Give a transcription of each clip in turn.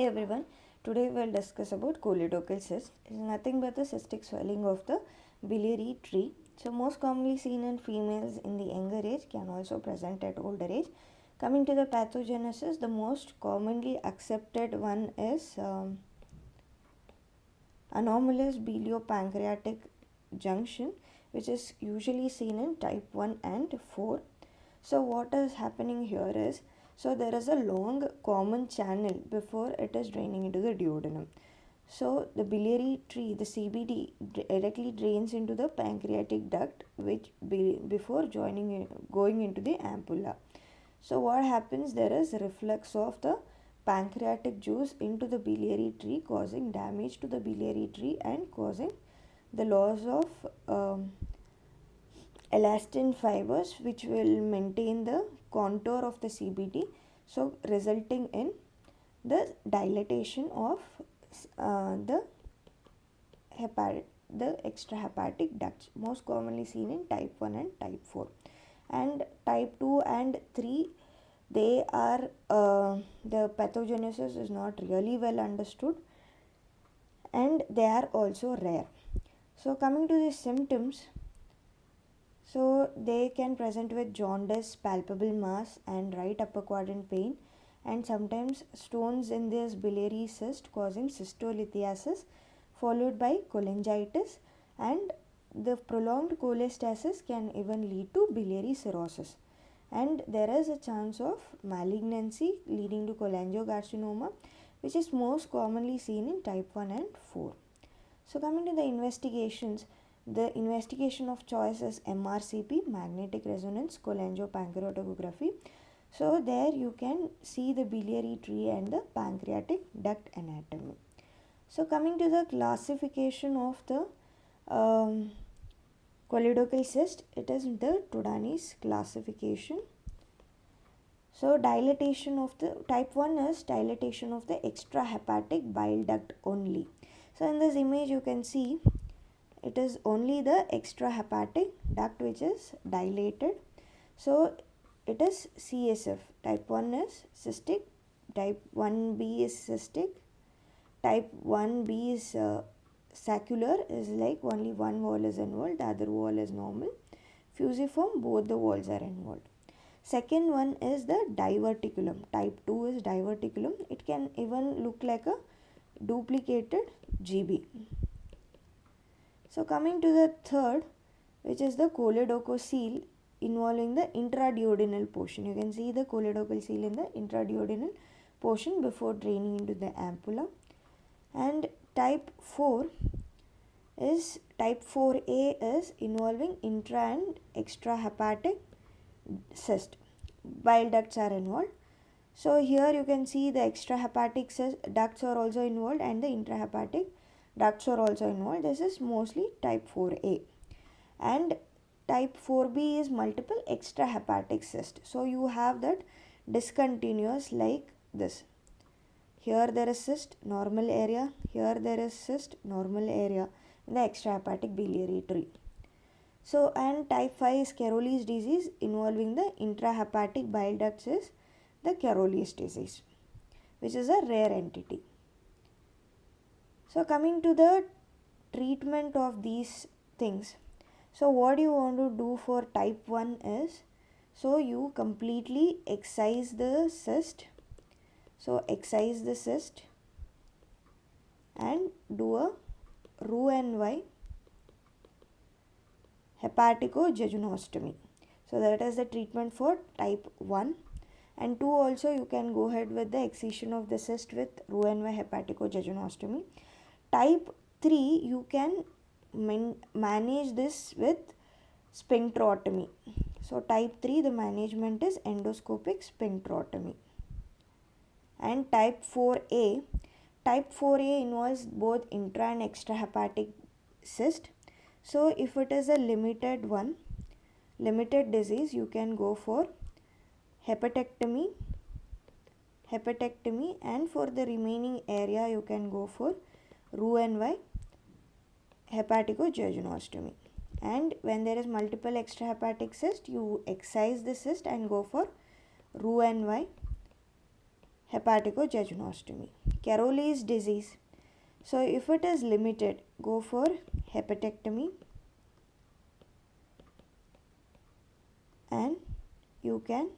Hi everyone. Today we will discuss about choledochal cyst. It is nothing but the cystic swelling of the biliary tree. So most commonly seen in females in the younger age, can also present at older age. Coming to the pathogenesis, the most commonly accepted one is anomalous biliopancreatic junction, which is usually seen in type 1 and 4. So what is happening here is, so there is a long common channel before it is draining into the duodenum. So the biliary tree, the CBD, directly drains into the pancreatic duct, which before going into the ampulla. So what happens, there is reflux of the pancreatic juice into the biliary tree, causing damage to the biliary tree and causing the loss of elastin fibers, which will maintain the contour of the CBD, so resulting in the dilatation of the extrahepatic ducts, most commonly seen in type 1 and type 4. And type 2 and 3, they are the pathogenesis is not really well understood, and they are also rare. So coming to the symptoms, so they can present with jaundice, palpable mass and right upper quadrant pain, and sometimes stones in this biliary cyst causing cystolithiasis, followed by cholangitis, and the prolonged cholestasis can even lead to biliary cirrhosis. And there is a chance of malignancy leading to cholangiocarcinoma, which is most commonly seen in type 1 and 4. So coming to the investigations, the investigation of choice is MRCP, magnetic resonance cholangiopancreatography. So there you can see the biliary tree and the pancreatic duct anatomy. So coming to the classification of the choledochal cyst, it is the Tudani's classification. So dilatation of the type 1 is dilatation of the extrahepatic bile duct only. So in this image you can see it is only the extrahepatic duct which is dilated. So it is CSF. Type 1 is cystic, type 1B is cystic, type 1B is saccular, is like only one wall is involved, the other wall is normal. Fusiform, both the walls are involved. Second one is the diverticulum. Type 2 is diverticulum. It can even look like a duplicated GB. So coming to the third, which is the choledococele, involving the intraduodenal portion. You can see the choledococele in the intraduodenal portion before draining into the ampulla. And type 4 is, type 4A is involving intra and extrahepatic cyst. Bile ducts are involved. So here you can see the extrahepatic ducts are also involved and the intrahepatic ducts are also involved. This is mostly type 4A. And type 4B is multiple extrahepatic cyst. So you have that discontinuous like this. Here there is cyst, normal area. Here there is cyst, normal area in the extrahepatic biliary tree. So, and type 5 is Caroli's disease, involving the intrahepatic bile ducts is the Caroli's disease, which is a rare entity. So coming to the treatment of these things. So what you want to do for type 1 is, so you completely excise the cyst. So excise the cyst and do a Roux-en-Y hepaticojejunostomy. So that is the treatment for type 1. And 2 also you can go ahead with the excision of the cyst with Roux-en-Y hepaticojejunostomy. Type 3 you can manage this with sphincterotomy. So type 3 the management is endoscopic sphincterotomy. And type 4A, type 4A involves both intra and extrahepatic cyst. So if it is a limited disease, you can go for hepatectomy, and for the remaining area you can go for Roux-en-Y hepaticojejunostomy. And when there is multiple extrahepatic cyst, you excise the cyst and go for Roux-en-Y hepaticojejunostomy. Caroli's disease. So if it is limited, go for hepatectomy, and you can,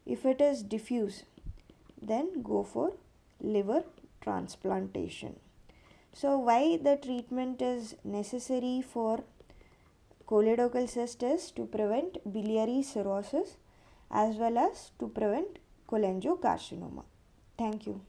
if it is diffuse, then go for liver transplantation. So why the treatment is necessary for choledochal cyst is to prevent biliary cirrhosis as well as to prevent cholangiocarcinoma. Thank you.